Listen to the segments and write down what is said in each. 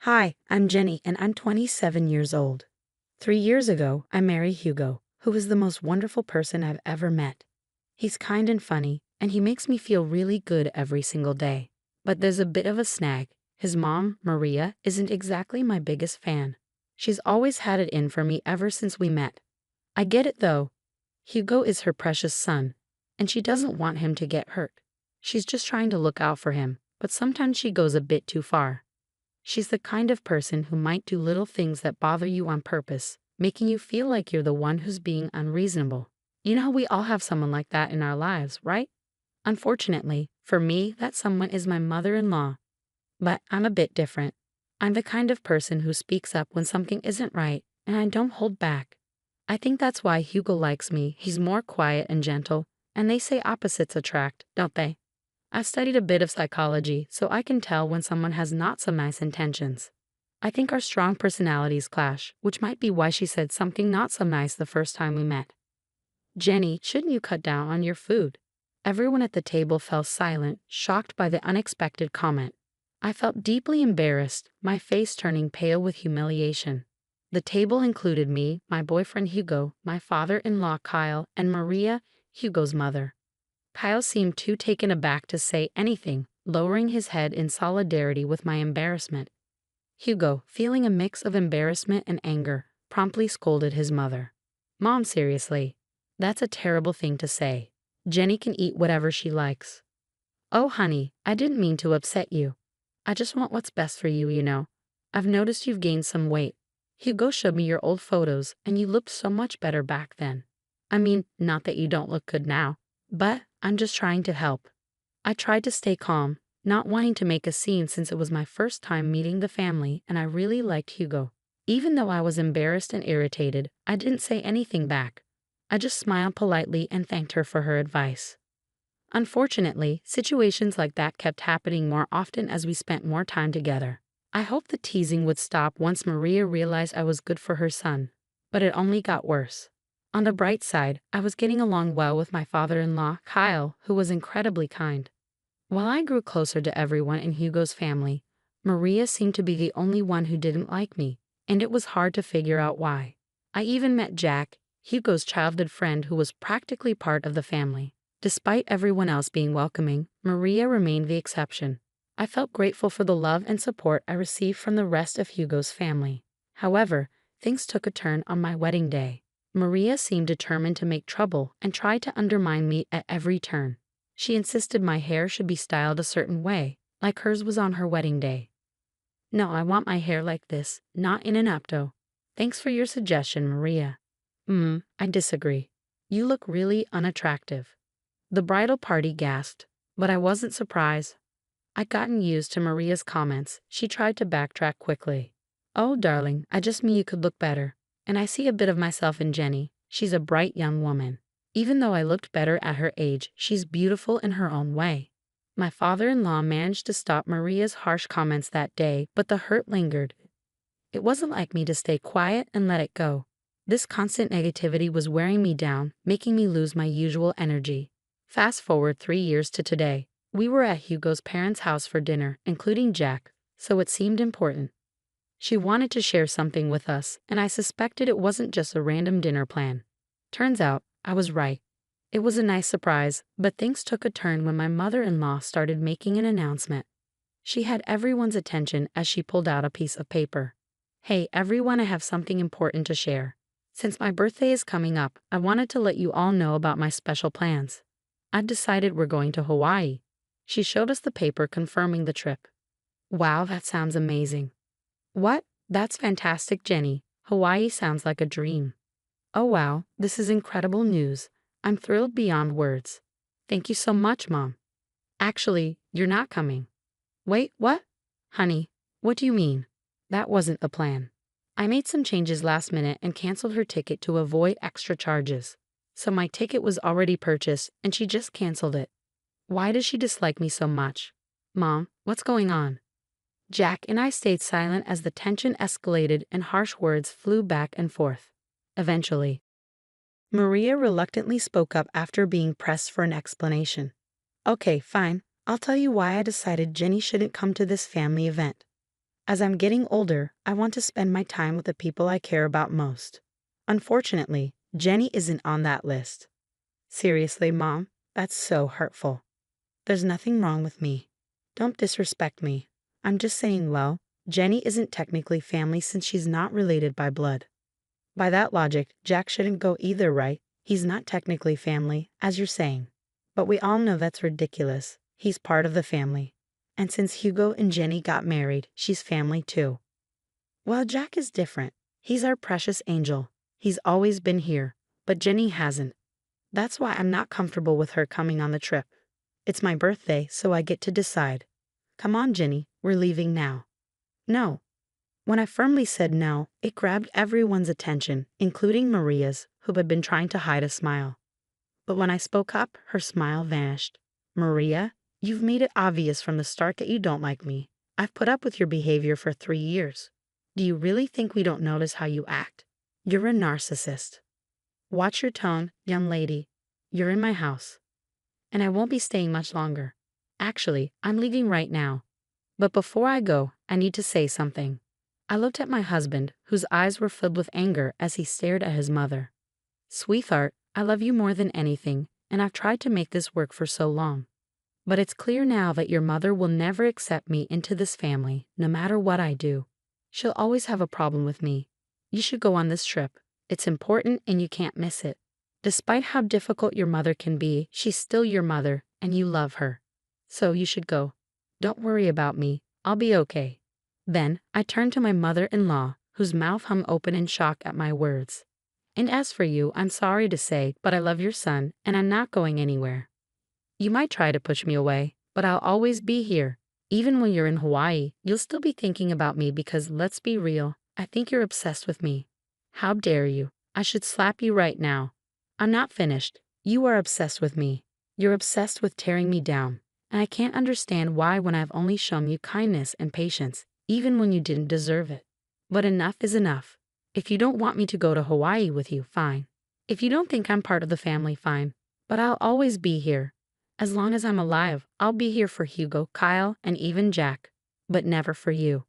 Hi, I'm Jenny and I'm 27 years old. 3 years ago, I married Hugo, who is the most wonderful person I've ever met. He's kind and funny, and he makes me feel really good every single day. But there's a bit of a snag. His mom, Maria, isn't exactly my biggest fan. She's always had it in for me ever since we met. I get it though. Hugo is her precious son, and she doesn't want him to get hurt. She's just trying to look out for him, but sometimes she goes a bit too far. She's the kind of person who might do little things that bother you on purpose, making you feel like you're the one who's being unreasonable. You know, we all have someone like that in our lives, right? Unfortunately, for me, that someone is my mother-in-law. But I'm a bit different. I'm the kind of person who speaks up when something isn't right, and I don't hold back. I think that's why Hugo likes me. He's more quiet and gentle, and they say opposites attract, don't they? I've studied a bit of psychology, so I can tell when someone has not some nice intentions. I think our strong personalities clash, which might be why she said something not so nice the first time we met. Jenny, shouldn't you cut down on your food? Everyone at the table fell silent, shocked by the unexpected comment. I felt deeply embarrassed, my face turning pale with humiliation. The table included me, my boyfriend Hugo, my father-in-law Kyle, and Maria, Hugo's mother. Kyle seemed too taken aback to say anything, lowering his head in solidarity with my embarrassment. Hugo, feeling a mix of embarrassment and anger, promptly scolded his mother. Mom, seriously. That's a terrible thing to say. Jenny can eat whatever she likes. Oh, honey, I didn't mean to upset you. I just want what's best for you, you know. I've noticed you've gained some weight. Hugo showed me your old photos, and you looked so much better back then. I mean, not that you don't look good now, but I'm just trying to help. I tried to stay calm, not wanting to make a scene since it was my first time meeting the family and I really liked Hugo. Even though I was embarrassed and irritated, I didn't say anything back. I just smiled politely and thanked her for her advice. Unfortunately, situations like that kept happening more often as we spent more time together. I hoped the teasing would stop once Maria realized I was good for her son, but it only got worse. On the bright side, I was getting along well with my father-in-law, Kyle, who was incredibly kind. While I grew closer to everyone in Hugo's family, Maria seemed to be the only one who didn't like me, and it was hard to figure out why. I even met Jack, Hugo's childhood friend who was practically part of the family. Despite everyone else being welcoming, Maria remained the exception. I felt grateful for the love and support I received from the rest of Hugo's family. However, things took a turn on my wedding day. Maria seemed determined to make trouble and tried to undermine me at every turn. She insisted my hair should be styled a certain way, like hers was on her wedding day. No, I want my hair like this, not in an updo. Thanks for your suggestion, Maria. I disagree. You look really unattractive. The bridal party gasped, but I wasn't surprised. I'd gotten used to Maria's comments. She tried to backtrack quickly. Oh, darling, I just mean you could look better. And I see a bit of myself in Jenny. She's a bright young woman. Even though I looked better at her age, she's beautiful in her own way. My father-in-law managed to stop Maria's harsh comments that day, but the hurt lingered. It wasn't like me to stay quiet and let it go. This constant negativity was wearing me down, making me lose my usual energy. Fast forward 3 years to today. We were at Hugo's parents' house for dinner, including Jack, so it seemed important. She wanted to share something with us, and I suspected it wasn't just a random dinner plan. Turns out, I was right. It was a nice surprise, but things took a turn when my mother-in-law started making an announcement. She had everyone's attention as she pulled out a piece of paper. Hey, everyone, I have something important to share. Since my birthday is coming up, I wanted to let you all know about my special plans. I've decided we're going to Hawaii. She showed us the paper confirming the trip. Wow, that sounds amazing. What? That's fantastic, Jenny. Hawaii sounds like a dream. Oh wow, this is incredible news. I'm thrilled beyond words. Thank you so much, Mom. Actually, you're not coming. Wait, what? Honey, what do you mean? That wasn't the plan. I made some changes last minute and canceled her ticket to avoid extra charges. So my ticket was already purchased and she just canceled it. Why does she dislike me so much? Mom, what's going on? Jack and I stayed silent as the tension escalated and harsh words flew back and forth. Eventually, Maria reluctantly spoke up after being pressed for an explanation. Okay, fine. I'll tell you why I decided Jenny shouldn't come to this family event. As I'm getting older, I want to spend my time with the people I care about most. Unfortunately, Jenny isn't on that list. Seriously, Mom, that's so hurtful. There's nothing wrong with me. Don't disrespect me. I'm just saying, well, Jenny isn't technically family since she's not related by blood. By that logic, Jack shouldn't go either, right? He's not technically family, as you're saying. But we all know that's ridiculous. He's part of the family. And since Hugo and Jenny got married, she's family too. Well, Jack is different. He's our precious angel. He's always been here, but Jenny hasn't. That's why I'm not comfortable with her coming on the trip. It's my birthday, so I get to decide. Come on, Jenny, we're leaving now. No. When I firmly said no, it grabbed everyone's attention, including Maria's, who had been trying to hide a smile. But when I spoke up, her smile vanished. Maria, you've made it obvious from the start that you don't like me. I've put up with your behavior for 3 years. Do you really think we don't notice how you act? You're a narcissist. Watch your tone, young lady. You're in my house. And I won't be staying much longer. Actually, I'm leaving right now. But before I go, I need to say something. I looked at my husband, whose eyes were filled with anger as he stared at his mother. Sweetheart, I love you more than anything, and I've tried to make this work for so long. But it's clear now that your mother will never accept me into this family, no matter what I do. She'll always have a problem with me. You should go on this trip. It's important and you can't miss it. Despite how difficult your mother can be, she's still your mother, and you love her. So you should go. Don't worry about me. I'll be okay. Then I turned to my mother-in-law, whose mouth hung open in shock at my words. And as for you, I'm sorry to say, but I love your son, and I'm not going anywhere. You might try to push me away, but I'll always be here. Even when you're in Hawaii, you'll still be thinking about me because, let's be real, I think you're obsessed with me. How dare you? I should slap you right now. I'm not finished. You are obsessed with me. You're obsessed with tearing me down. And I can't understand why when I've only shown you kindness and patience, even when you didn't deserve it. But enough is enough. If you don't want me to go to Hawaii with you, fine. If you don't think I'm part of the family, fine. But I'll always be here. As long as I'm alive, I'll be here for Hugo, Kyle, and even Jack. But never for you.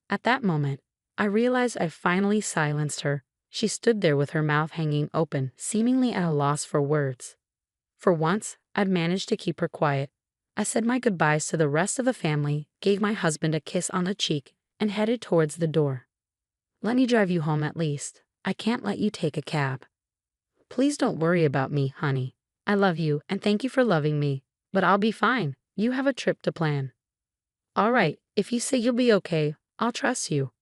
At that moment, I realized I finally silenced her. She stood there with her mouth hanging open, seemingly at a loss for words. For once, I'd managed to keep her quiet. I said my goodbyes to the rest of the family, gave my husband a kiss on the cheek, and headed towards the door. Let me drive you home at least. I can't let you take a cab. Please don't worry about me, honey. I love you and thank you for loving me, but I'll be fine. You have a trip to plan. All right, if you say you'll be okay, I'll trust you.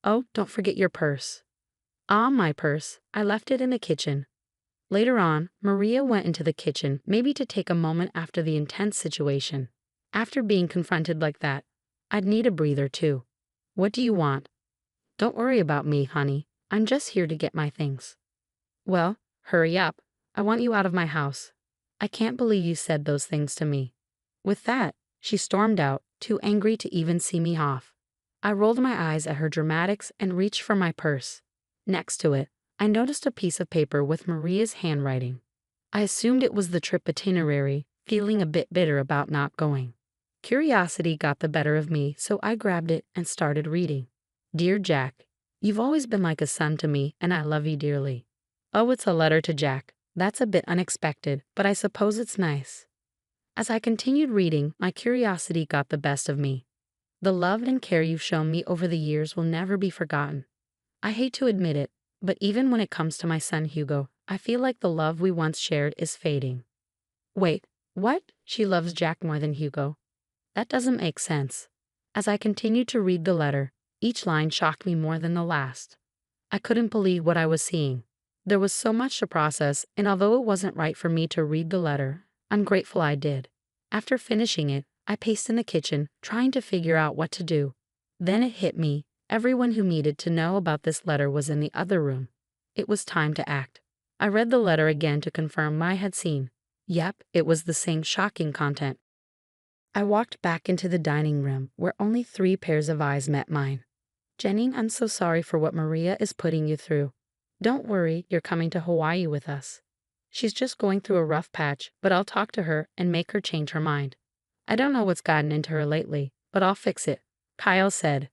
Oh, don't forget your purse. Ah, my purse. I left it in the kitchen. Later on, Maria went into the kitchen, maybe to take a moment after the intense situation. After being confronted like that, I'd need a breather too. What do you want? Don't worry about me, honey. I'm just here to get my things. Well, hurry up. I want you out of my house. I can't believe you said those things to me. With that, she stormed out, too angry to even see me off. I rolled my eyes at her dramatics and reached for my purse. Next to it, I noticed a piece of paper with Maria's handwriting. I assumed it was the trip itinerary, feeling a bit bitter about not going. Curiosity got the better of me, so I grabbed it and started reading. Dear Jack, you've always been like a son to me, and I love you dearly. Oh, it's a letter to Jack. That's a bit unexpected, but I suppose it's nice. As I continued reading, my curiosity got the best of me. The love and care you've shown me over the years will never be forgotten. I hate to admit it, but even when it comes to my son Hugo, I feel like the love we once shared is fading. Wait, what? She loves Jack more than Hugo? That doesn't make sense. As I continued to read the letter, each line shocked me more than the last. I couldn't believe what I was seeing. There was so much to process, and although it wasn't right for me to read the letter, I'm grateful I did. After finishing it, I paced in the kitchen, trying to figure out what to do. Then it hit me. Everyone who needed to know about this letter was in the other room. It was time to act. I read the letter again to confirm I had seen. Yep, it was the same shocking content. I walked back into the dining room, where only 3 pairs of eyes met mine. Jenny, I'm so sorry for what Maria is putting you through. Don't worry, you're coming to Hawaii with us. She's just going through a rough patch, but I'll talk to her and make her change her mind. I don't know what's gotten into her lately, but I'll fix it, Kyle said.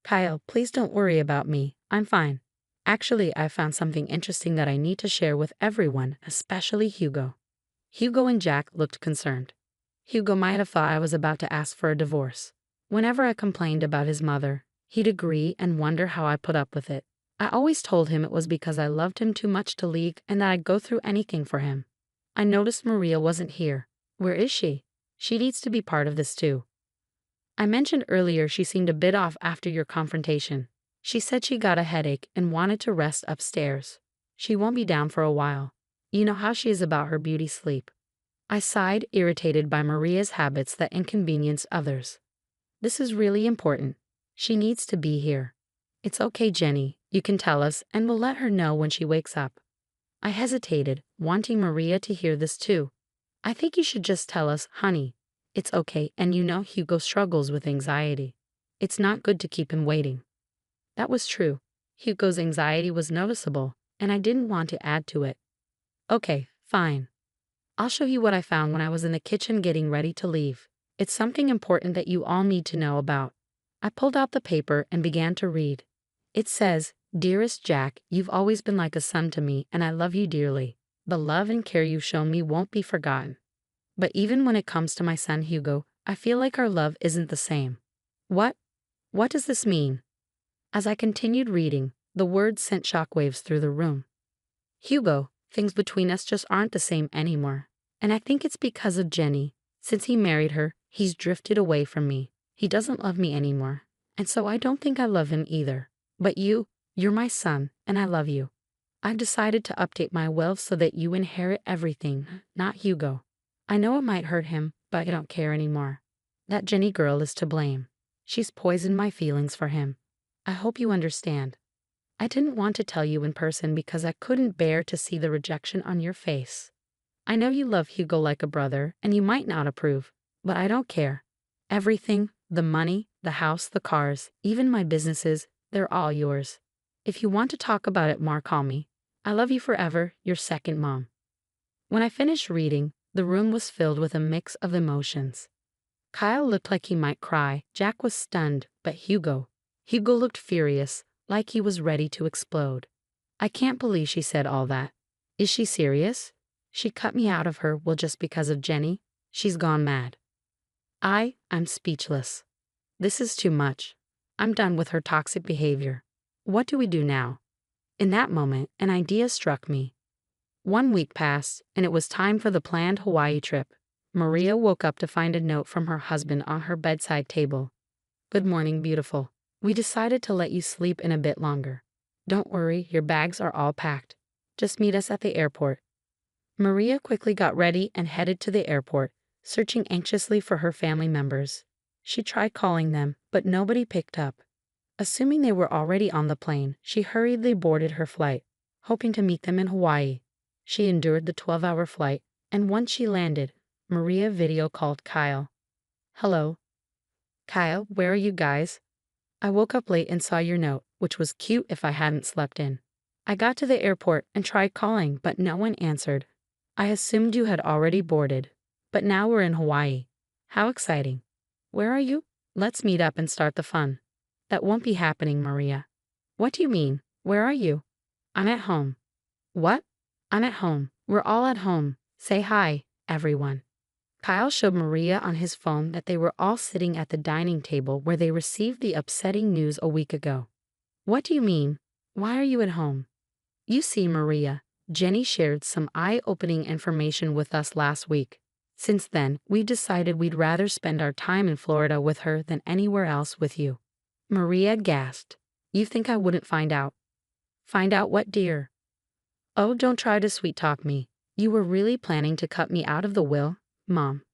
Kyle, please don't worry about me. I'm fine. Actually, I found something interesting that I need to share with everyone, especially Hugo. Hugo and Jack looked concerned. Hugo might have thought I was about to ask for a divorce. Whenever I complained about his mother, he'd agree and wonder how I put up with it. I always told him it was because I loved him too much to leave and that I'd go through anything for him. I noticed Maria wasn't here. Where is she? She needs to be part of this too. I mentioned earlier she seemed a bit off after your confrontation. She said she got a headache and wanted to rest upstairs. She won't be down for a while. You know how she is about her beauty sleep. I sighed, irritated by Maria's habits that inconvenience others. This is really important. She needs to be here. It's okay, Jenny. You can tell us, and we'll let her know when she wakes up. I hesitated, wanting Maria to hear this too. I think you should just tell us, honey. It's okay, and you know Hugo struggles with anxiety. It's not good to keep him waiting. That was true. Hugo's anxiety was noticeable, and I didn't want to add to it. Okay, fine. I'll show you what I found when I was in the kitchen getting ready to leave. It's something important that you all need to know about. I pulled out the paper and began to read. It says, "Dearest Jack, you've always been like a son to me, and I love you dearly. The love and care you've shown me won't be forgotten. But even when it comes to my son Hugo, I feel like our love isn't the same." What? What does this mean? As I continued reading, the words sent shockwaves through the room. Hugo, things between us just aren't the same anymore. And I think it's because of Jenny. Since he married her, he's drifted away from me. He doesn't love me anymore. And so I don't think I love him either. But you're my son, and I love you. I've decided to update my will so that you inherit everything, not Hugo. I know it might hurt him, but I don't care anymore. That Jenny girl is to blame. She's poisoned my feelings for him. I hope you understand. I didn't want to tell you in person because I couldn't bear to see the rejection on your face. I know you love Hugo like a brother, and you might not approve, but I don't care. Everything, the money, the house, the cars, even my businesses, they're all yours. If you want to talk about it more, call me. I love you forever, your second mom. When I finished reading, the room was filled with a mix of emotions. Kyle looked like he might cry, Jack was stunned, but Hugo looked furious, like he was ready to explode. I can't believe she said all that. Is she serious? She cut me out of her will just because of Jenny? She's gone mad. I'm speechless. This is too much. I'm done with her toxic behavior. What do we do now? In that moment, an idea struck me. 1 week passed, and it was time for the planned Hawaii trip. Maria woke up to find a note from her husband on her bedside table. "Good morning, beautiful. We decided to let you sleep in a bit longer. Don't worry, your bags are all packed. Just meet us at the airport." Maria quickly got ready and headed to the airport, searching anxiously for her family members. She tried calling them, but nobody picked up. Assuming they were already on the plane, she hurriedly boarded her flight, hoping to meet them in Hawaii. She endured the 12-hour flight, and once she landed, Maria video called Kyle. "Hello. Kyle, where are you guys? I woke up late and saw your note, which was cute if I hadn't slept in. I got to the airport and tried calling, but no one answered. I assumed you had already boarded, but now we're in Hawaii. How exciting. Where are you? Let's meet up and start the fun." "That won't be happening, Maria." "What do you mean? Where are you?" "I'm at home." "What?" "I'm at home. We're all at home. Say hi, everyone." Kyle showed Maria on his phone that they were all sitting at the dining table where they received the upsetting news a week ago. "What do you mean? Why are you at home?" "You see, Maria, Jenny shared some eye-opening information with us last week. Since then, we've decided we'd rather spend our time in Florida with her than anywhere else with you." Maria gasped. "You think I wouldn't find out?" "Find out what, dear?" "Oh, don't try to sweet-talk me. You were really planning to cut me out of the will, Mom."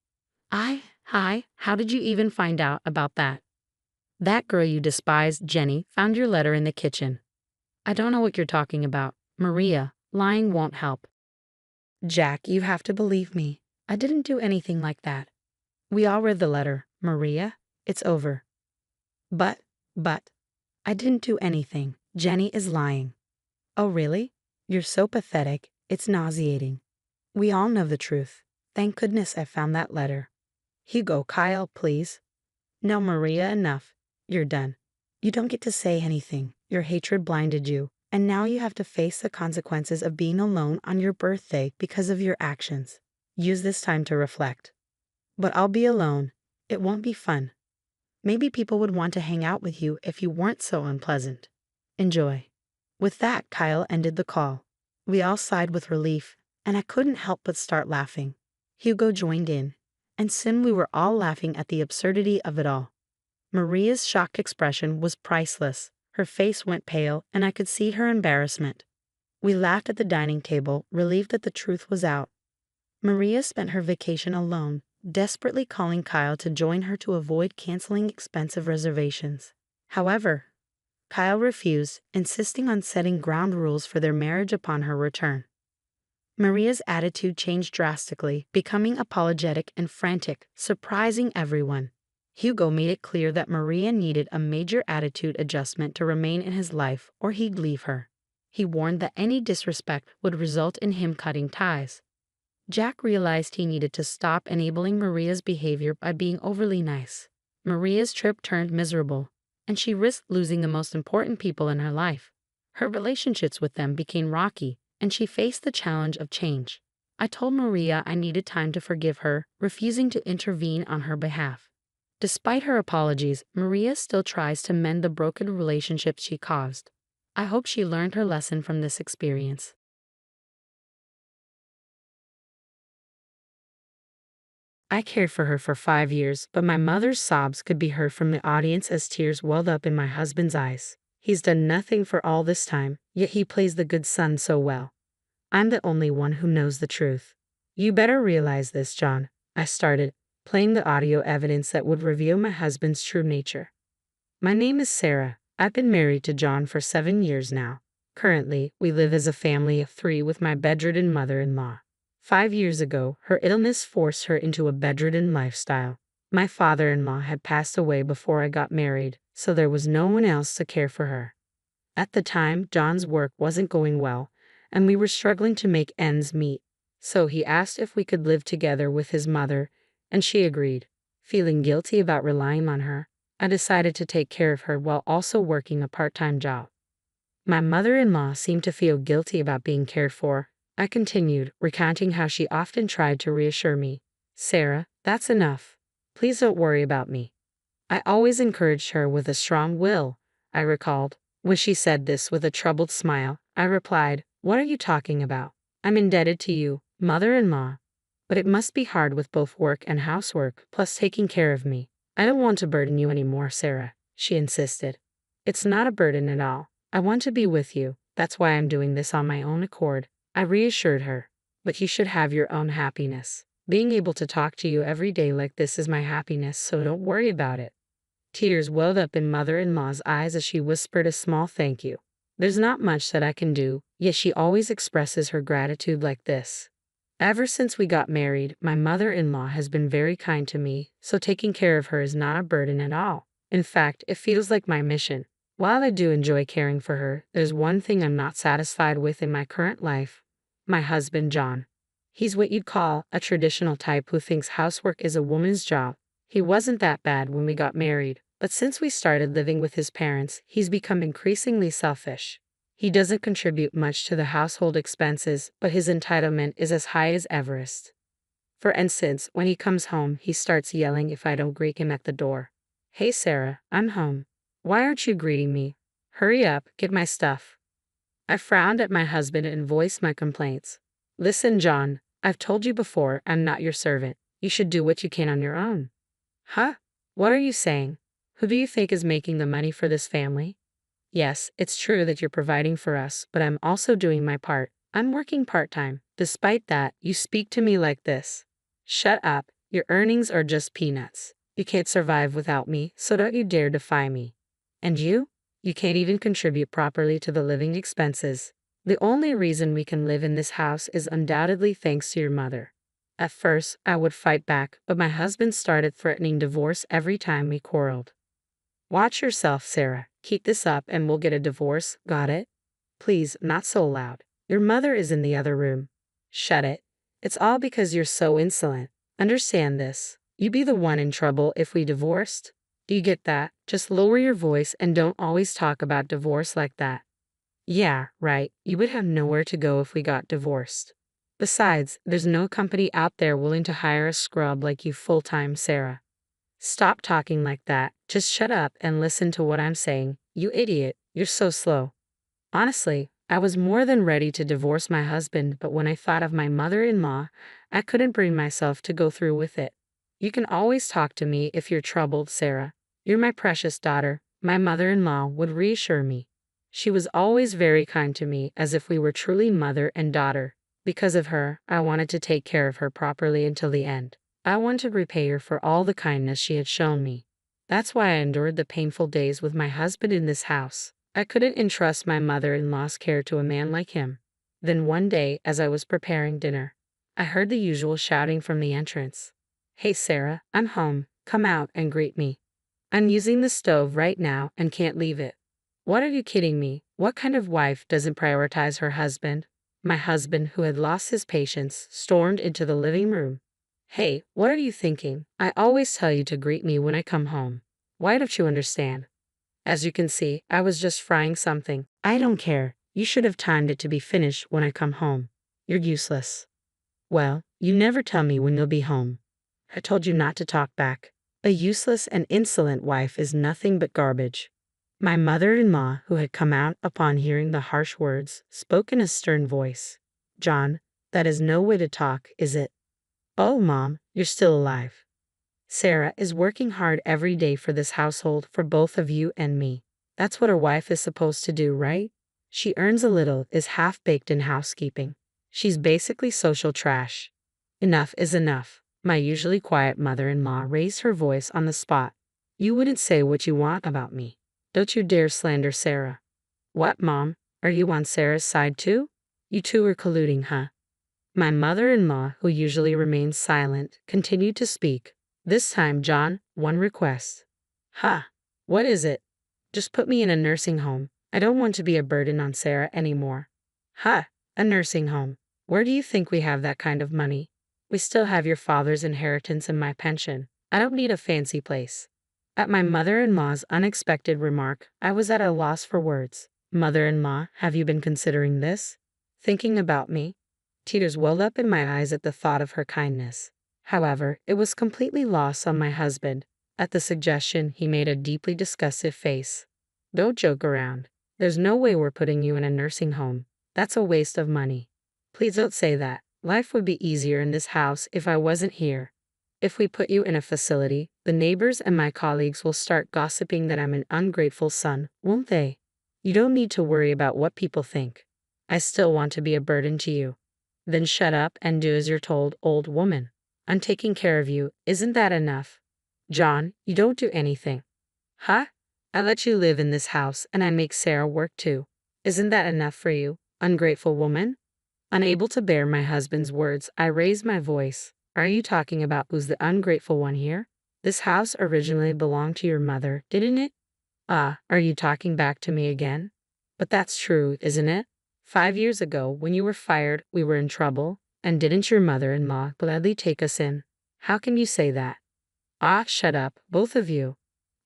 Hi, how did you even find out about that?" "That girl you despise, Jenny, found your letter in the kitchen." "I don't know what you're talking about. Maria, lying won't help." "Jack, you have to believe me. I didn't do anything like that. We all read the letter, Maria. It's over." But, I didn't do anything. Jenny is lying." "Oh, really? You're so pathetic. It's nauseating. We all know the truth. Thank goodness I found that letter." "Hugo, Kyle, please." "No, Maria, enough. You're done. You don't get to say anything. Your hatred blinded you, and now you have to face the consequences of being alone on your birthday because of your actions. Use this time to reflect. But I'll be alone. It won't be fun. Maybe people would want to hang out with you if you weren't so unpleasant. Enjoy." With that, Kyle ended the call. We all sighed with relief, and I couldn't help but start laughing. Hugo joined in, and soon we were all laughing at the absurdity of it all. Maria's shocked expression was priceless. Her face went pale, and I could see her embarrassment. We laughed at the dining table, relieved that the truth was out. Maria spent her vacation alone, desperately calling Kyle to join her to avoid canceling expensive reservations. However, Kyle refused, insisting on setting ground rules for their marriage upon her return. Maria's attitude changed drastically, becoming apologetic and frantic, surprising everyone. Hugo made it clear that Maria needed a major attitude adjustment to remain in his life, or he'd leave her. He warned that any disrespect would result in him cutting ties. Jack realized he needed to stop enabling Maria's behavior by being overly nice. Maria's trip turned miserable, and she risked losing the most important people in her life. Her relationships with them became rocky, and she faced the challenge of change. I told Maria I needed time to forgive her, refusing to intervene on her behalf. Despite her apologies, Maria still tries to mend the broken relationships she caused. I hope she learned her lesson from this experience. I cared for her for 5 years, but my mother's sobs could be heard from the audience as tears welled up in my husband's eyes. He's done nothing for all this time, yet he plays the good son so well. I'm the only one who knows the truth. You better realize this, John. I started, playing the audio evidence that would reveal my husband's true nature. My name is Sarah. I've been married to John for 7 years now. Currently, we live as a family of 3 with my bedridden mother-in-law. 5 years ago, her illness forced her into a bedridden lifestyle. My father-in-law had passed away before I got married, so there was no one else to care for her. At the time, John's work wasn't going well, and we were struggling to make ends meet. So he asked if we could live together with his mother, and she agreed. Feeling guilty about relying on her, I decided to take care of her while also working a part-time job. My mother-in-law seemed to feel guilty about being cared for. I continued, recounting how she often tried to reassure me. "Sarah, that's enough. Please don't worry about me." I always encouraged her with a strong will, I recalled. When she said this with a troubled smile, I replied, "What are you talking about? I'm indebted to you, mother-in-law. But it must be hard with both work and housework, plus taking care of me." "I don't want to burden you anymore, Sarah," she insisted. "It's not a burden at all. I want to be with you. That's why I'm doing this on my own accord." I reassured her. "But you should have your own happiness. Being able to talk to you every day like this is my happiness, so don't worry about it." Tears welled up in mother-in-law's eyes as she whispered a small thank you. There's not much that I can do, yet she always expresses her gratitude like this. Ever since we got married, my mother-in-law has been very kind to me, so taking care of her is not a burden at all. In fact, it feels like my mission. While I do enjoy caring for her, there's one thing I'm not satisfied with in my current life. My husband, John. He's what you'd call a traditional type who thinks housework is a woman's job. He wasn't that bad when we got married, but since we started living with his parents, he's become increasingly selfish. He doesn't contribute much to the household expenses, but his entitlement is as high as Everest. For instance, when he comes home, he starts yelling if I don't greet him at the door. "Hey Sarah, I'm home. Why aren't you greeting me? Hurry up, get my stuff." I frowned at my husband and voiced my complaints. "Listen, John, I've told you before, I'm not your servant. You should do what you can on your own." "Huh? What are you saying? Who do you think is making the money for this family?" "Yes, it's true that you're providing for us, but I'm also doing my part. I'm working part-time. Despite that, you speak to me like this." "Shut up. Your earnings are just peanuts. You can't survive without me, so don't you dare defy me. And you? You can't even contribute properly to the living expenses. The only reason we can live in this house is undoubtedly thanks to your mother." At first, I would fight back, but my husband started threatening divorce every time we quarreled. "Watch yourself, Sarah. Keep this up and we'll get a divorce, got it? Please, not so loud. Your mother is in the other room." "Shut it. It's all because you're so insolent. Understand this. You'd be the one in trouble if we divorced." Do you get that? Just lower your voice and don't always talk about divorce like that. Yeah, right. You would have nowhere to go if we got divorced. Besides, there's no company out there willing to hire a scrub like you full-time, Sarah. Stop talking like that. Just shut up and listen to what I'm saying. You idiot. You're so slow. Honestly, I was more than ready to divorce my husband, but when I thought of my mother-in-law, I couldn't bring myself to go through with it. You can always talk to me if you're troubled, Sarah. You're my precious daughter, my mother-in-law would reassure me. She was always very kind to me, as if we were truly mother and daughter. Because of her, I wanted to take care of her properly until the end. I wanted to repay her for all the kindness she had shown me. That's why I endured the painful days with my husband in this house. I couldn't entrust my mother-in-law's care to a man like him. Then one day, as I was preparing dinner, I heard the usual shouting from the entrance. Hey Sarah, I'm home. Come out and greet me. I'm using the stove right now and can't leave it. What, are you kidding me? What kind of wife doesn't prioritize her husband? My husband, who had lost his patience, stormed into the living room. Hey, what are you thinking? I always tell you to greet me when I come home. Why don't you understand? As you can see, I was just frying something. I don't care. You should have timed it to be finished when I come home. You're useless. Well, you never tell me when you'll be home. I told you not to talk back. A useless and insolent wife is nothing but garbage. My mother-in-law, who had come out upon hearing the harsh words, spoke in a stern voice. John, that is no way to talk, is it? Oh, Mom, you're still alive. Sarah is working hard every day for this household for both of you and me. That's what a wife is supposed to do, right? She earns a little, is half-baked in housekeeping. She's basically social trash. Enough is enough. My usually quiet mother-in-law raised her voice on the spot. You wouldn't say what you want about me. Don't you dare slander Sarah. What, Mom? Are you on Sarah's side too? You two are colluding, huh? My mother-in-law, who usually remains silent, continued to speak. This time, John, one request. Ha! What is it? Just put me in a nursing home. I don't want to be a burden on Sarah anymore. Ha! A nursing home. Where do you think we have that kind of money? We still have your father's inheritance and my pension. I don't need a fancy place. At my mother-in-law's unexpected remark, I was at a loss for words. Mother-in-law, have you been considering this? Thinking about me? Tears welled up in my eyes at the thought of her kindness. However, it was completely lost on my husband. At the suggestion, he made a deeply disgusted face. Don't joke around. There's no way we're putting you in a nursing home. That's a waste of money. Please don't say that. Life would be easier in this house if I wasn't here. If we put you in a facility, the neighbors and my colleagues will start gossiping that I'm an ungrateful son, won't they? You don't need to worry about what people think. I still want to be a burden to you. Then shut up and do as you're told, old woman. I'm taking care of you. Isn't that enough? John, you don't do anything. Huh? I let you live in this house and I make Sarah work too. Isn't that enough for you, ungrateful woman? Unable to bear my husband's words, I raised my voice. Are you talking about who's the ungrateful one here? This house originally belonged to your mother, didn't it? Ah, are you talking back to me again? But that's true, isn't it? 5 years ago, when you were fired, we were in trouble, and didn't your mother-in-law gladly take us in? How can you say that? Ah, shut up, both of you.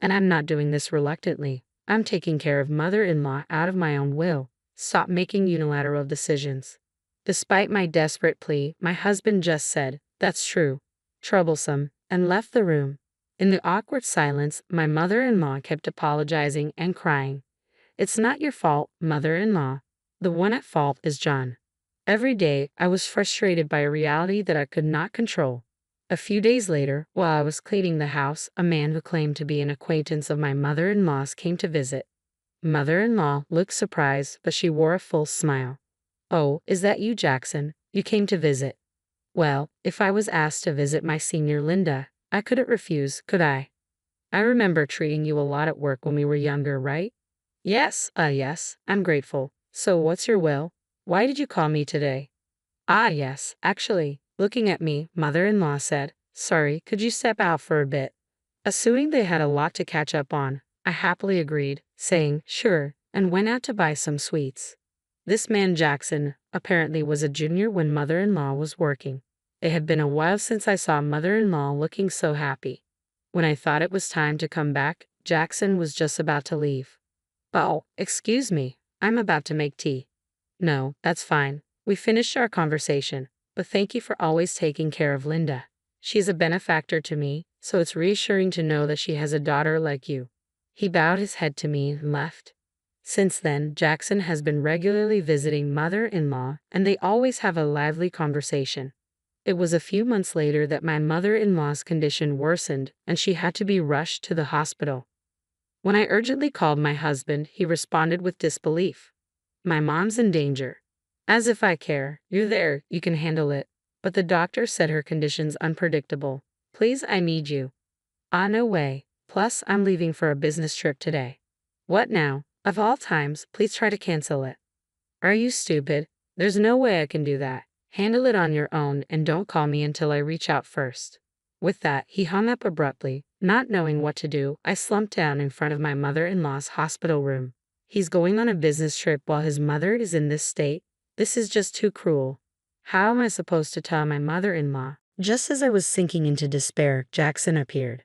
And I'm not doing this reluctantly. I'm taking care of mother-in-law out of my own will. Stop making unilateral decisions. Despite my desperate plea, my husband just said, "That's true. Troublesome," and left the room. In the awkward silence, my mother-in-law kept apologizing and crying. It's not your fault, mother-in-law. The one at fault is John. Every day, I was frustrated by a reality that I could not control. A few days later, while I was cleaning the house, a man who claimed to be an acquaintance of my mother-in-law's came to visit. Mother-in-law looked surprised, but she wore a full smile. Oh, is that you, Jackson? You came to visit. Well, if I was asked to visit my senior Linda, I couldn't refuse, could I? I remember treating you a lot at work when we were younger, right? Yes, yes, I'm grateful. So what's your will? Why did you call me today? Ah, yes, actually, looking at me, mother-in-law said, sorry, could you step out for a bit? Assuming they had a lot to catch up on, I happily agreed, saying, sure, and went out to buy some sweets. This man Jackson apparently was a junior when mother-in-law was working. It had been a while since I saw mother-in-law looking so happy. When I thought it was time to come back, Jackson was just about to leave. Oh, excuse me, I'm about to make tea. No, that's fine. We finished our conversation, but thank you for always taking care of Linda. She's a benefactor to me, so it's reassuring to know that she has a daughter like you. He bowed his head to me and left. Since then, Jackson has been regularly visiting mother-in-law, and they always have a lively conversation. It was a few months later that my mother-in-law's condition worsened, and she had to be rushed to the hospital. When I urgently called my husband, he responded with disbelief. My mom's in danger. As if I care. You're there, you can handle it. But the doctor said her condition's unpredictable. Please, I need you. Ah, no way. Plus, I'm leaving for a business trip today. What now? Of all times, please try to cancel it. Are you stupid? There's no way I can do that. Handle it on your own and don't call me until I reach out first. With that, he hung up abruptly. Not knowing what to do, I slumped down in front of my mother-in-law's hospital room. He's going on a business trip while his mother is in this state? This is just too cruel. How am I supposed to tell my mother-in-law? Just as I was sinking into despair, Jackson appeared.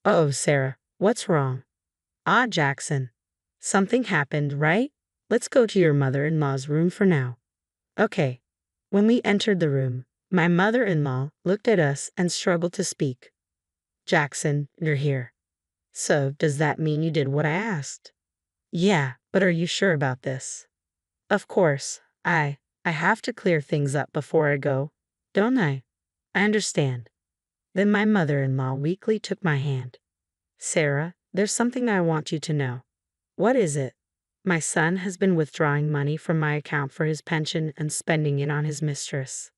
Oh, Sarah, what's wrong? Ah, Jackson. Something happened, right? Let's go to your mother-in-law's room for now. Okay. When we entered the room, my mother-in-law looked at us and struggled to speak. Jackson, you're here. So, does that mean you did what I asked? Yeah, but are you sure about this? Of course, I have to clear things up before I go, don't I? I understand. Then my mother-in-law weakly took my hand. Sarah, there's something I want you to know. What is it? My son has been withdrawing money from my account for his pension and spending it on his mistress.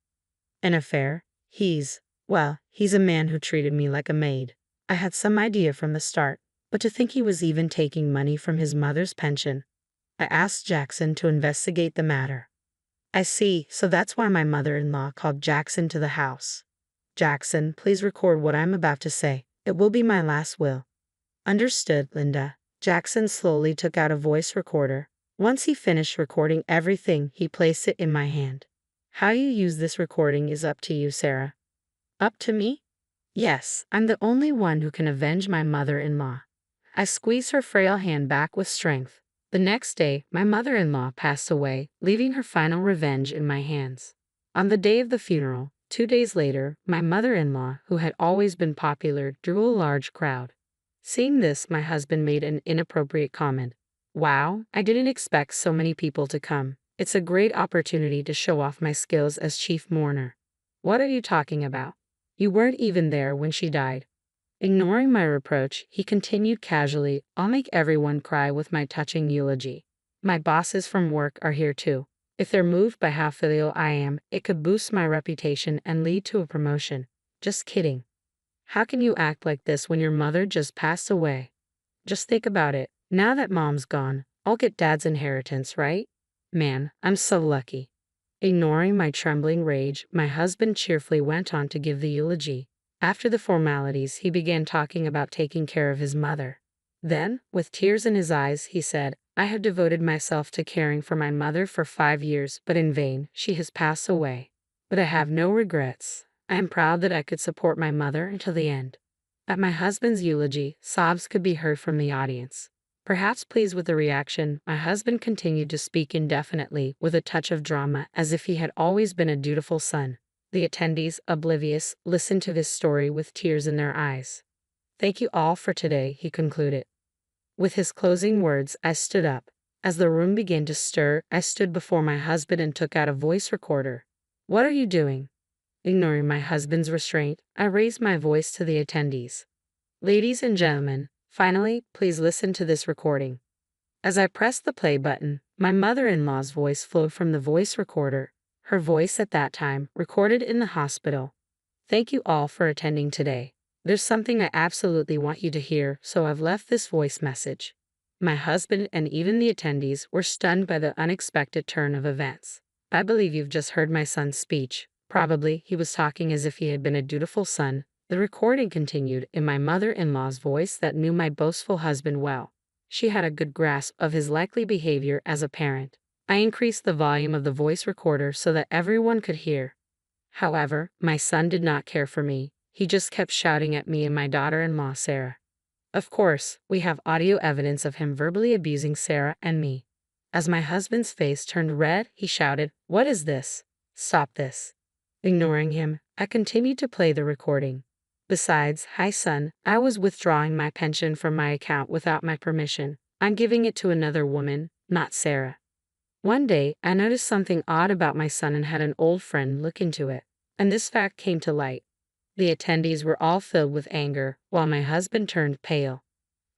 An affair? He's a man who treated me like a maid. I had some idea from the start, but to think he was even taking money from his mother's pension. I asked Jackson to investigate the matter. I see, so that's why my mother-in-law called Jackson to the house. Jackson, please record what I'm about to say. It will be my last will. Understood, Linda. Jackson slowly took out a voice recorder. Once he finished recording everything, he placed it in my hand. How you use this recording is up to you, Sarah. Up to me? Yes, I'm the only one who can avenge my mother-in-law. I squeezed her frail hand back with strength. The next day, my mother-in-law passed away, leaving her final revenge in my hands. On the day of the funeral, 2 days later, my mother-in-law, who had always been popular, drew a large crowd. Seeing this, my husband made an inappropriate comment. Wow, I didn't expect so many people to come. It's a great opportunity to show off my skills as chief mourner. What are you talking about? You weren't even there when she died. Ignoring my reproach, he continued casually, I'll make everyone cry with my touching eulogy. My bosses from work are here too. If they're moved by how filial I am, it could boost my reputation and lead to a promotion. Just kidding. How can you act like this when your mother just passed away? Just think about it. Now that mom's gone, I'll get dad's inheritance, right? Man, I'm so lucky. Ignoring my trembling rage, my husband cheerfully went on to give the eulogy. After the formalities, he began talking about taking care of his mother. Then, with tears in his eyes, he said, I have devoted myself to caring for my mother for 5 years, but in vain. She has passed away. But I have no regrets. I am proud that I could support my mother until the end. At my husband's eulogy, sobs could be heard from the audience. Perhaps pleased with the reaction, my husband continued to speak indefinitely with a touch of drama as if he had always been a dutiful son. The attendees, oblivious, listened to his story with tears in their eyes. Thank you all for today, he concluded. With his closing words, I stood up. As the room began to stir, I stood before my husband and took out a voice recorder. What are you doing? Ignoring my husband's restraint, I raised my voice to the attendees. Ladies and gentlemen, finally, please listen to this recording. As I pressed the play button, my mother-in-law's voice flowed from the voice recorder, her voice at that time, recorded in the hospital. Thank you all for attending today. There's something I absolutely want you to hear, so I've left this voice message. My husband and even the attendees were stunned by the unexpected turn of events. I believe you've just heard my son's speech. Probably he was talking as if he had been a dutiful son. The recording continued in my mother-in-law's voice that knew my boastful husband well. She had a good grasp of his likely behavior as a parent. I increased the volume of the voice recorder so that everyone could hear. However, my son did not care for me. He just kept shouting at me and my daughter-in-law, Sarah. Of course, we have audio evidence of him verbally abusing Sarah and me. As my husband's face turned red, he shouted, "What is this? Stop this." Ignoring him, I continued to play the recording. Besides, hi son, I was withdrawing my pension from my account without my permission. I'm giving it to another woman, not Sarah. One day, I noticed something odd about my son and had an old friend look into it. And this fact came to light. The attendees were all filled with anger, while my husband turned pale.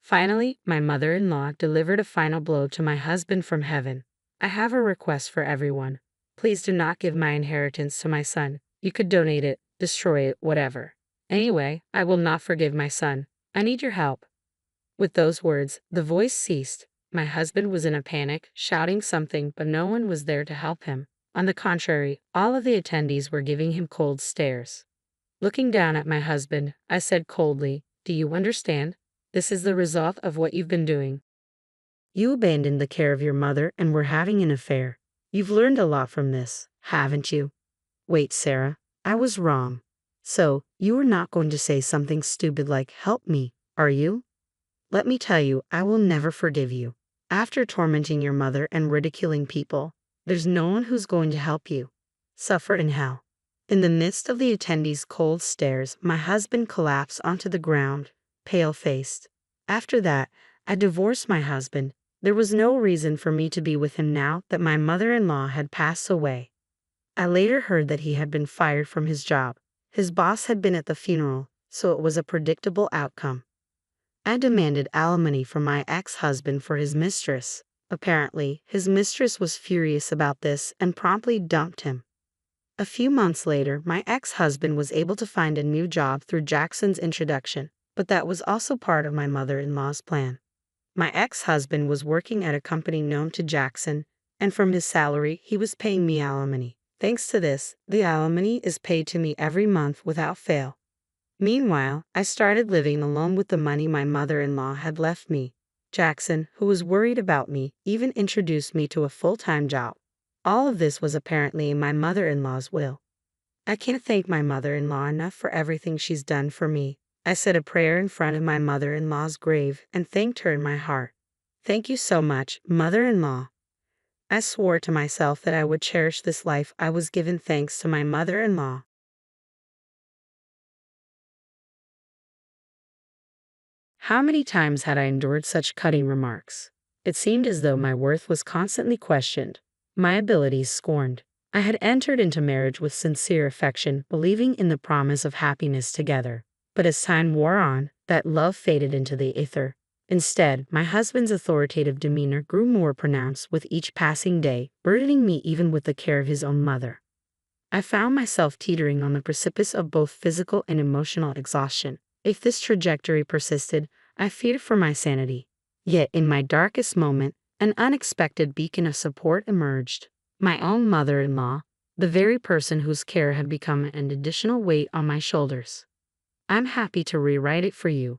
Finally, my mother-in-law delivered a final blow to my husband from heaven. "I have a request for everyone. Please do not give my inheritance to my son. You could donate it, destroy it, whatever. Anyway, I will not forgive my son. I need your help." With those words, the voice ceased. My husband was in a panic, shouting something, but no one was there to help him. On the contrary, all of the attendees were giving him cold stares. Looking down at my husband, I said coldly, "Do you understand? This is the result of what you've been doing. You abandoned the care of your mother and were having an affair. You've learned a lot from this, haven't you?" "Wait, Sarah, I was wrong. So, you are not going to say something stupid like, 'Help me,' are you? Let me tell you, I will never forgive you. After tormenting your mother and ridiculing people, there's no one who's going to help you. Suffer in hell." In the midst of the attendees' cold stares, my husband collapsed onto the ground, pale-faced. After that, I divorced my husband. There was no reason for me to be with him now that my mother-in-law had passed away. I later heard that he had been fired from his job. His boss had been at the funeral, so it was a predictable outcome. I demanded alimony from my ex-husband for his mistress. Apparently, his mistress was furious about this and promptly dumped him. A few months later, my ex-husband was able to find a new job through Jackson's introduction, but that was also part of my mother-in-law's plan. My ex-husband was working at a company known to Jackson, and from his salary, he was paying me alimony. Thanks to this, the alimony is paid to me every month without fail. Meanwhile, I started living alone with the money my mother-in-law had left me. Jackson, who was worried about me, even introduced me to a full-time job. All of this was apparently in my mother-in-law's will. I can't thank my mother-in-law enough for everything she's done for me. I said a prayer in front of my mother-in-law's grave and thanked her in my heart. "Thank you so much, mother-in-law." I swore to myself that I would cherish this life I was given thanks to my mother-in-law. How many times had I endured such cutting remarks? It seemed as though my worth was constantly questioned, my abilities scorned. I had entered into marriage with sincere affection, believing in the promise of happiness together. But as time wore on, that love faded into the ether. Instead, my husband's authoritative demeanor grew more pronounced with each passing day, burdening me even with the care of his own mother. I found myself teetering on the precipice of both physical and emotional exhaustion. If this trajectory persisted, I feared for my sanity. Yet, in my darkest moment, an unexpected beacon of support emerged. My own mother-in-law, the very person whose care had become an additional weight on my shoulders. I'm happy to rewrite it for you.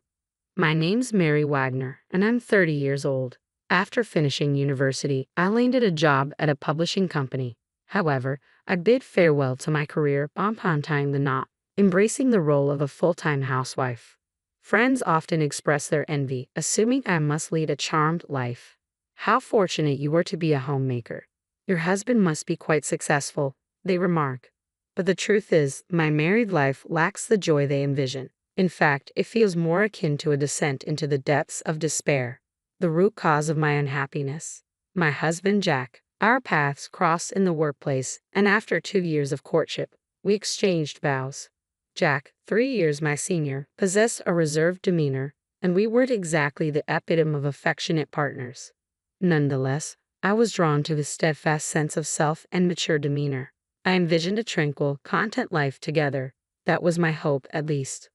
My name's Mary Wagner, and I'm 30 years old. After finishing university, I landed a job at a publishing company. However, I bid farewell to my career upon tying the knot, embracing the role of a full-time housewife. Friends often express their envy, assuming I must lead a charmed life. "How fortunate you are to be a homemaker. Your husband must be quite successful," they remark. But the truth is, my married life lacks the joy they envision. In fact, it feels more akin to a descent into the depths of despair. The root cause of my unhappiness: my husband Jack. Our paths crossed in the workplace, and after 2 years of courtship, we exchanged vows. Jack, 3 years my senior, possessed a reserved demeanor, and we weren't exactly the epitome of affectionate partners. Nonetheless, I was drawn to his steadfast sense of self and mature demeanor. I envisioned a tranquil, content life together. That was my hope, at least.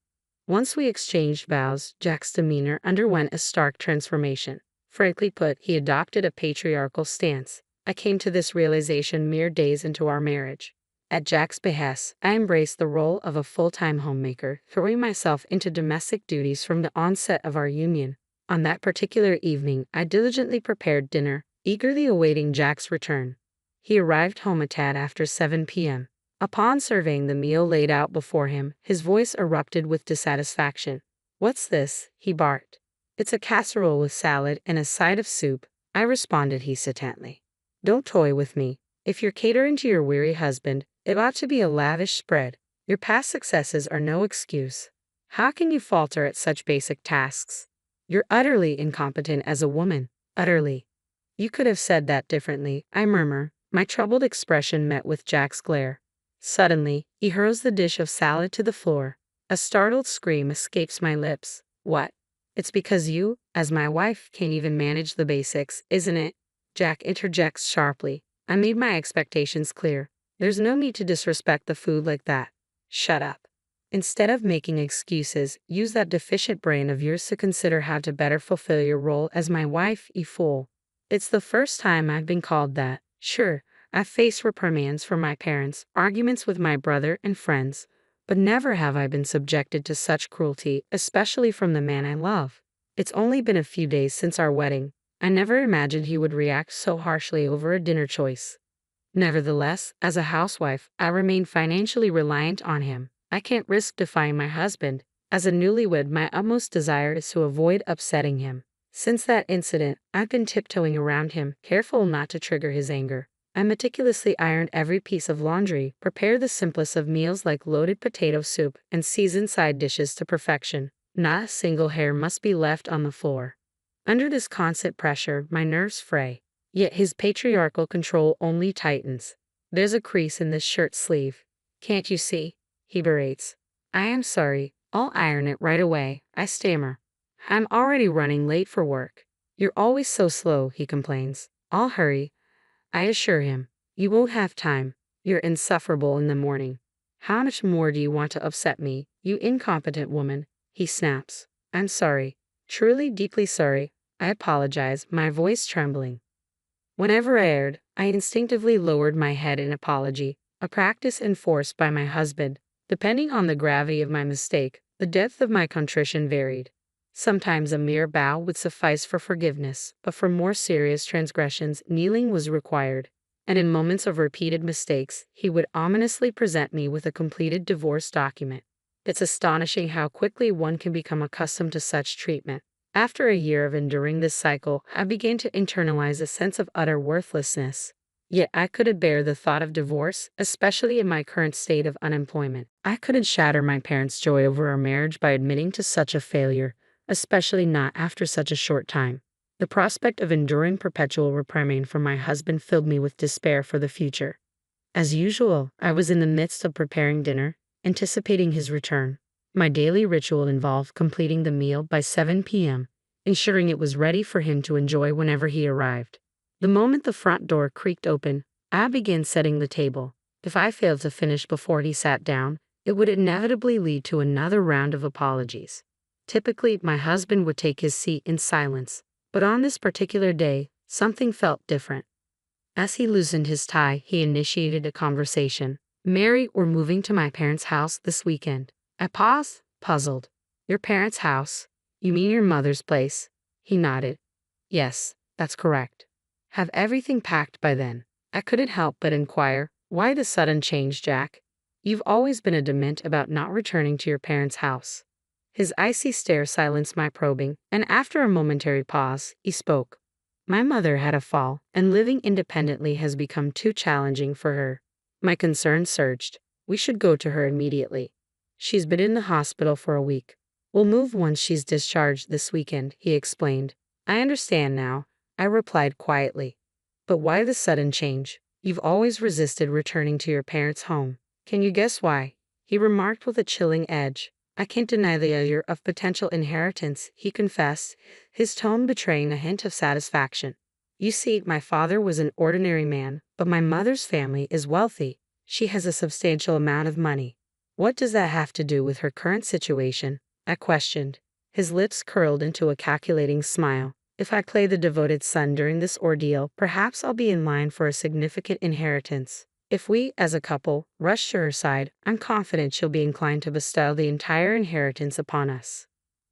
Once we exchanged vows, Jack's demeanor underwent a stark transformation. Frankly put, he adopted a patriarchal stance. I came to this realization mere days into our marriage. At Jack's behest, I embraced the role of a full-time homemaker, throwing myself into domestic duties from the onset of our union. On that particular evening, I diligently prepared dinner, eagerly awaiting Jack's return. He arrived home a tad after 7 p.m. Upon surveying the meal laid out before him, his voice erupted with dissatisfaction. "What's this?" he barked. "It's a casserole with salad and a side of soup," I responded hesitantly. "Don't toy with me. If you're catering to your weary husband, it ought to be a lavish spread. Your past successes are no excuse. How can you falter at such basic tasks? You're utterly incompetent as a woman, utterly." "You could have said that differently," I murmur, my troubled expression met with Jack's glare. Suddenly, he hurls the dish of salad to the floor. A startled scream escapes my lips. "What?" "It's because you, as my wife, can't even manage the basics, isn't it?" Jack interjects sharply. I made my expectations clear. There's no need to disrespect the food like that. Shut up. Instead of making excuses, use that deficient brain of yours to consider how to better fulfill your role as my wife, you fool. It's the first time I've been called that. Sure, I've faced reprimands from my parents, arguments with my brother and friends, but never have I been subjected to such cruelty, especially from the man I love. It's only been a few days since our wedding. I never imagined he would react so harshly over a dinner choice. Nevertheless, as a housewife, I remain financially reliant on him. I can't risk defying my husband. As a newlywed, my utmost desire is to avoid upsetting him. Since that incident, I've been tiptoeing around him, careful not to trigger his anger. I meticulously ironed every piece of laundry, prepared the simplest of meals like loaded potato soup, and seasoned side dishes to perfection. Not a single hair must be left on the floor. Under this constant pressure, my nerves fray. Yet his patriarchal control only tightens. "There's a crease in this shirt sleeve. Can't you see?" he berates. "I am sorry. I'll iron it right away," I stammer. "I'm already running late for work." "You're always so slow," he complains. "I'll hurry," I assure him. "You won't have time. You're insufferable in the morning." "How much more do you want to upset me, you incompetent woman?" he snaps. "I'm sorry. Truly, deeply sorry. I apologize," my voice trembling. Whenever I erred, I instinctively lowered my head in apology, a practice enforced by my husband. Depending on the gravity of my mistake, the depth of my contrition varied. Sometimes a mere bow would suffice for forgiveness, but for more serious transgressions, kneeling was required. And in moments of repeated mistakes, he would ominously present me with a completed divorce document. It's astonishing how quickly one can become accustomed to such treatment. After a year of enduring this cycle, I began to internalize a sense of utter worthlessness. Yet I couldn't bear the thought of divorce, especially in my current state of unemployment. I couldn't shatter my parents' joy over our marriage by admitting to such a failure, especially not after such a short time. The prospect of enduring perpetual reprimand from my husband filled me with despair for the future. As usual, I was in the midst of preparing dinner, anticipating his return. My daily ritual involved completing the meal by 7 p.m., ensuring it was ready for him to enjoy whenever he arrived. The moment the front door creaked open, I began setting the table. If I failed to finish before he sat down, it would inevitably lead to another round of apologies. Typically, my husband would take his seat in silence, but on this particular day, something felt different. As he loosened his tie, he initiated a conversation. "Mary, we're moving to my parents' house this weekend." I paused, puzzled. "Your parents' house? You mean your mother's place?" He nodded. "Yes, that's correct." "Have everything packed by then?" I couldn't help but inquire. "Why the sudden change, Jack? You've always been adamant about not returning to your parents' house." His icy stare silenced my probing, and after a momentary pause, he spoke. "My mother had a fall, and living independently has become too challenging for her." My concern surged. "We should go to her immediately. She's been in the hospital for a week. We'll move once she's discharged this weekend," he explained. "I understand now," I replied quietly. "But why the sudden change? You've always resisted returning to your parents' home." "Can you guess why?" he remarked with a chilling edge. "I can't deny the allure of potential inheritance," he confessed, his tone betraying a hint of satisfaction. "You see, my father was an ordinary man, but my mother's family is wealthy. She has a substantial amount of money." "What does that have to do with her current situation?" I questioned. His lips curled into a calculating smile. "If I play the devoted son during this ordeal, perhaps I'll be in line for a significant inheritance. If we, as a couple, rush to her side, I'm confident she'll be inclined to bestow the entire inheritance upon us."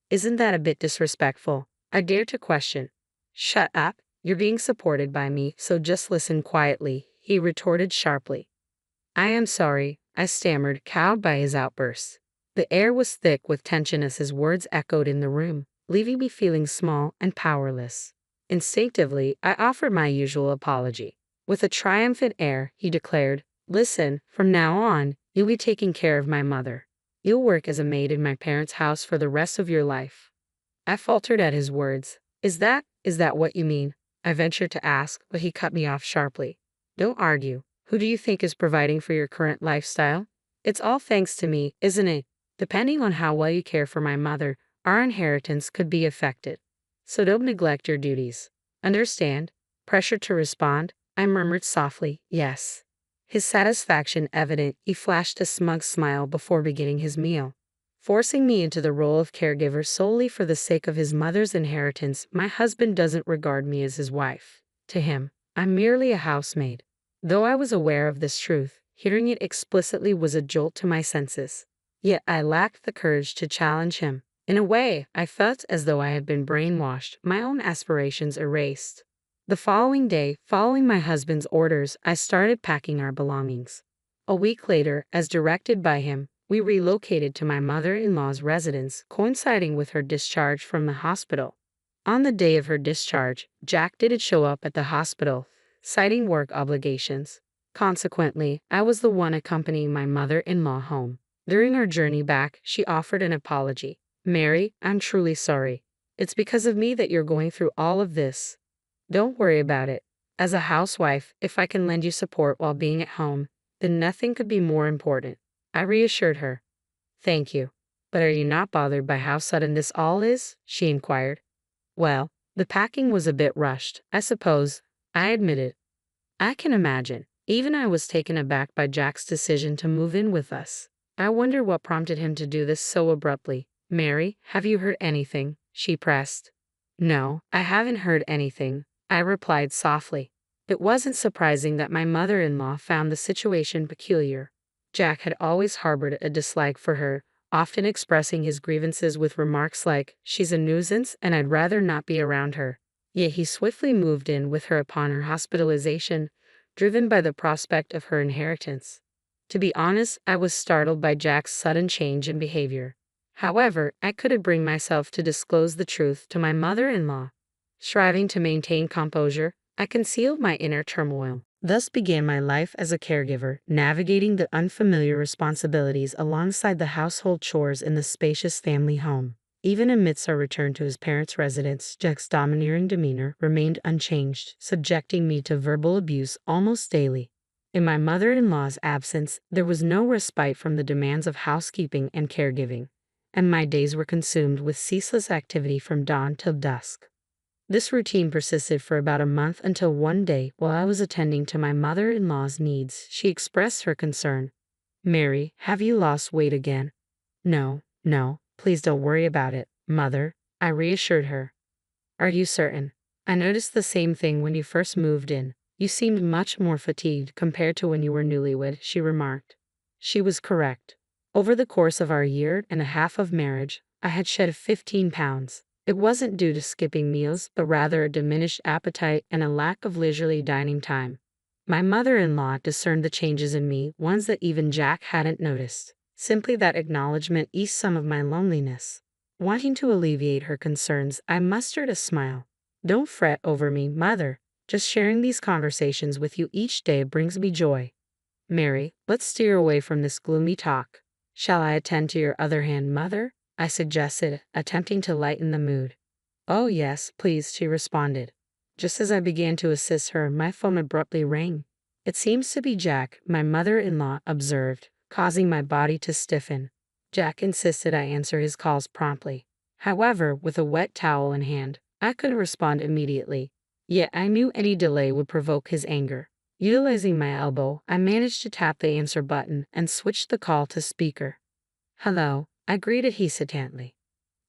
"Isn't that a bit disrespectful?" I dared to question. "Shut up. You're being supported by me, so just listen quietly," he retorted sharply. I am sorry, I stammered, cowed by his outburst. The air was thick with tension as his words echoed in the room, leaving me feeling small and powerless. Instinctively, I offered my usual apology. With a triumphant air, he declared, "Listen, from now on, you'll be taking care of my mother. You'll work as a maid in my parents' house for the rest of your life." I faltered at his words. Is that what you mean?" I ventured to ask, but he cut me off sharply. "Don't argue. Who do you think is providing for your current lifestyle? It's all thanks to me, isn't it? Depending on how well you care for my mother, our inheritance could be affected. So don't neglect your duties. Understand?" Pressured to respond, I murmured softly, "Yes." His satisfaction evident, he flashed a smug smile before beginning his meal. Forcing me into the role of caregiver solely for the sake of his mother's inheritance, my husband doesn't regard me as his wife. To him, I'm merely a housemaid. Though I was aware of this truth, hearing it explicitly was a jolt to my senses. Yet I lacked the courage to challenge him. In a way, I felt as though I had been brainwashed, my own aspirations erased. The following day, following my husband's orders, I started packing our belongings. A week later, as directed by him, we relocated to my mother-in-law's residence, coinciding with her discharge from the hospital. On the day of her discharge, Jack didn't show up at the hospital, citing work obligations. Consequently, I was the one accompanying my mother-in-law home. During our journey back, she offered an apology. "Mary, I'm truly sorry. It's because of me that you're going through all of this. Don't worry about it. As a housewife, if I can lend you support while being at home, then nothing could be more important." I reassured her. "Thank you. But are you not bothered by how sudden this all is?" she inquired. "Well, the packing was a bit rushed, I suppose," I admitted. "I can imagine. Even I was taken aback by Jack's decision to move in with us. I wonder what prompted him to do this so abruptly." "Mary, have you heard anything?" she pressed. "No, I haven't heard anything," I replied softly. It wasn't surprising that my mother-in-law found the situation peculiar. Jack had always harbored a dislike for her, often expressing his grievances with remarks like, "She's a nuisance and I'd rather not be around her." Yet he swiftly moved in with her upon her hospitalization, driven by the prospect of her inheritance. To be honest, I was startled by Jack's sudden change in behavior. However, I couldn't bring myself to disclose the truth to my mother-in-law. Striving to maintain composure, I concealed my inner turmoil. Thus began my life as a caregiver, navigating the unfamiliar responsibilities alongside the household chores in the spacious family home. Even amidst our return to his parents' residence, Jack's domineering demeanor remained unchanged, subjecting me to verbal abuse almost daily. In my mother-in-law's absence, there was no respite from the demands of housekeeping and caregiving, and my days were consumed with ceaseless activity from dawn till dusk. This routine persisted for about a month until one day, while I was attending to my mother-in-law's needs, she expressed her concern. "Mary, have you lost weight again?" No, please don't worry about it, Mother," I reassured her. "Are you certain? I noticed the same thing when you first moved in. You seemed much more fatigued compared to when you were newlywed," she remarked. She was correct. Over the course of our year and a half of marriage, I had shed 15 pounds. It wasn't due to skipping meals, but rather a diminished appetite and a lack of leisurely dining time. My mother-in-law discerned the changes in me, ones that even Jack hadn't noticed. Simply that acknowledgement eased some of my loneliness. Wanting to alleviate her concerns, I mustered a smile. "Don't fret over me, Mother. Just sharing these conversations with you each day brings me joy. Mary, let's steer away from this gloomy talk. Shall I attend to your other hand, Mother?" I suggested, attempting to lighten the mood. "Oh yes, please," she responded. Just as I began to assist her, my phone abruptly rang. "It seems to be Jack," my mother-in-law observed, causing my body to stiffen. Jack insisted I answer his calls promptly. However, with a wet towel in hand, I couldn't respond immediately. Yet I knew any delay would provoke his anger. Utilizing my elbow, I managed to tap the answer button and switched the call to speaker. "Hello," I greeted hesitantly.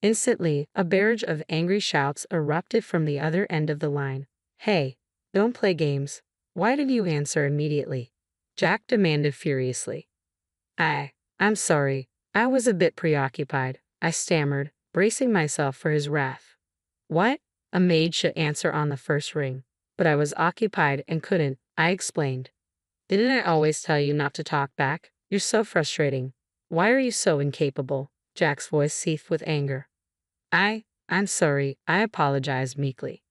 Instantly, a barrage of angry shouts erupted from the other end of the line. "Hey, don't play games. Why didn't you answer immediately?" Jack demanded furiously. I'm sorry. I was a bit preoccupied," I stammered, bracing myself for his wrath. "What? A maid should answer on the first ring. But I was occupied and couldn't," I explained. Didn't I always tell you not to talk back? You're so frustrating. Why are you so incapable? Jack's voice seethed with anger. I'm sorry, I apologize meekly.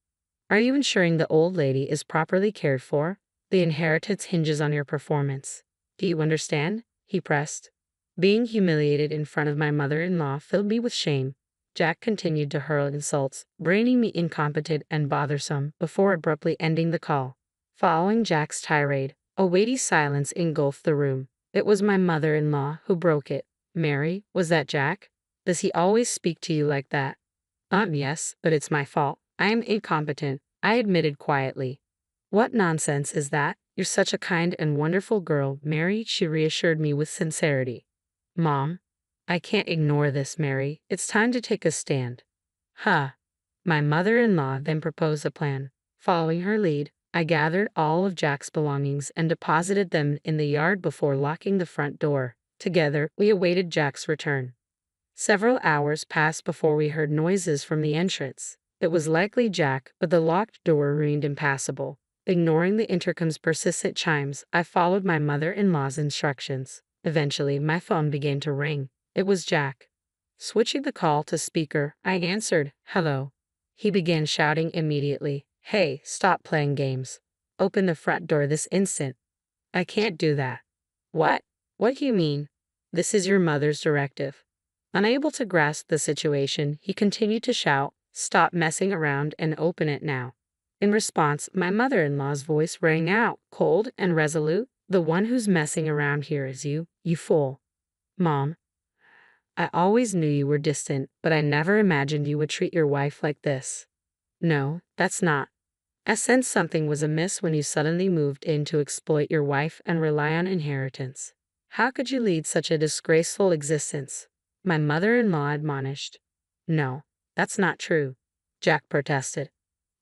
Are you ensuring the old lady is properly cared for? The inheritance hinges on your performance. Do you understand? He pressed. Being humiliated in front of my mother-in-law filled me with shame. Jack continued to hurl insults, branding me incompetent and bothersome before abruptly ending the call. Following Jack's tirade, a weighty silence engulfed the room. It was my mother-in-law who broke it. Mary, was that Jack? Does he always speak to you like that? Yes, but it's my fault. I am incompetent, I admitted quietly. What nonsense is that? You're such a kind and wonderful girl, Mary, she reassured me with sincerity. Mom, I can't ignore this, Mary. It's time to take a stand. Huh. My mother-in-law then proposed a plan. Following her lead, I gathered all of Jack's belongings and deposited them in the yard before locking the front door. Together, we awaited Jack's return. Several hours passed before we heard noises from the entrance. It was likely Jack, but the locked door remained impassable. Ignoring the intercom's persistent chimes, I followed my mother-in-law's instructions. Eventually, my phone began to ring. It was Jack. Switching the call to speaker, I answered, "Hello." He began shouting immediately, "Hey, stop playing games. Open the front door this instant." "I can't do that." "What? What do you mean?" "This is your mother's directive." Unable to grasp the situation, he continued to shout, "Stop messing around and open it now." In response, my mother-in-law's voice rang out, cold and resolute, "The one who's messing around here is you, you fool." Mom, I always knew you were distant, but I never imagined you would treat your wife like this. No, that's not. I sensed something was amiss when you suddenly moved in to exploit your wife and rely on inheritance. How could you lead such a disgraceful existence? My mother-in-law admonished. No, that's not true, Jack protested.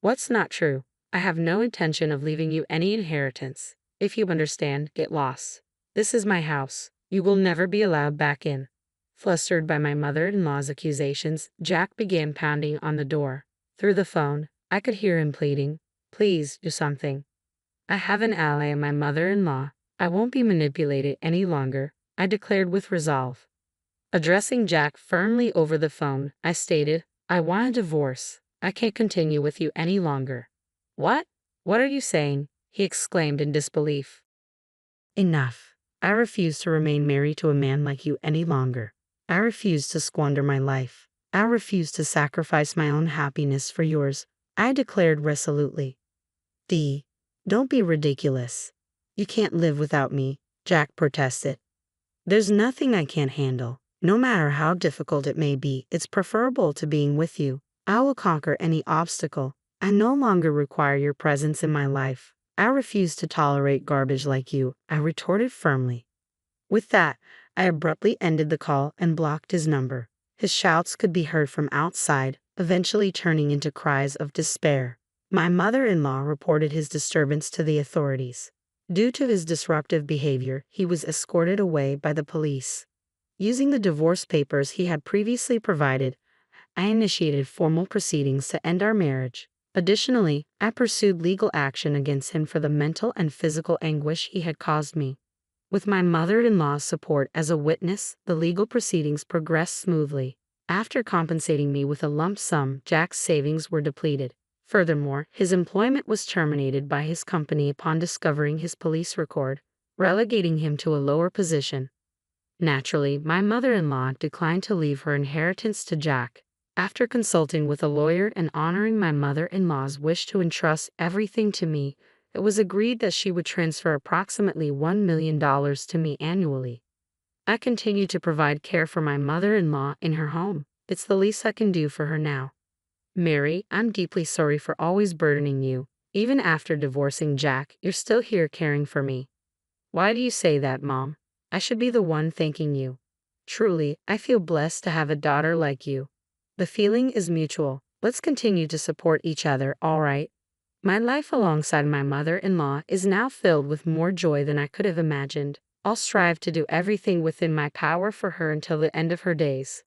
What's not true? I have no intention of leaving you any inheritance. If you understand, get lost. This is my house. You will never be allowed back in. Flustered by my mother-in-law's accusations, Jack began pounding on the door. Through the phone, I could hear him pleading, "Please do something. I have an ally in my mother-in-law. I won't be manipulated any longer," I declared with resolve. Addressing Jack firmly over the phone, I stated, "I want a divorce. I can't continue with you any longer." "What? What are you saying?" he exclaimed in disbelief. "Enough. I refuse to remain married to a man like you any longer. I refuse to squander my life. I refuse to sacrifice my own happiness for yours," I declared resolutely. Don't be ridiculous. You can't live without me," Jack protested. "There's nothing I can't handle. No matter how difficult it may be, it's preferable to being with you. I will conquer any obstacle. I no longer require your presence in my life. I refuse to tolerate garbage like you," I retorted firmly. With that, I abruptly ended the call and blocked his number. His shouts could be heard from outside, eventually turning into cries of despair. My mother-in-law reported his disturbance to the authorities. Due to his disruptive behavior, he was escorted away by the police. Using the divorce papers he had previously provided, I initiated formal proceedings to end our marriage. Additionally, I pursued legal action against him for the mental and physical anguish he had caused me. With my mother-in-law's support as a witness, the legal proceedings progressed smoothly. After compensating me with a lump sum, Jack's savings were depleted. Furthermore, his employment was terminated by his company upon discovering his police record, relegating him to a lower position. Naturally, my mother-in-law declined to leave her inheritance to Jack. After consulting with a lawyer and honoring my mother-in-law's wish to entrust everything to me, it was agreed that she would transfer approximately $1 million to me annually. I continue to provide care for my mother-in-law in her home. It's the least I can do for her now. Mary, I'm deeply sorry for always burdening you. Even after divorcing Jack, you're still here caring for me. Why do you say that, Mom? I should be the one thanking you. Truly, I feel blessed to have a daughter like you. The feeling is mutual. Let's continue to support each other, all right? My life alongside my mother-in-law is now filled with more joy than I could have imagined. I'll strive to do everything within my power for her until the end of her days.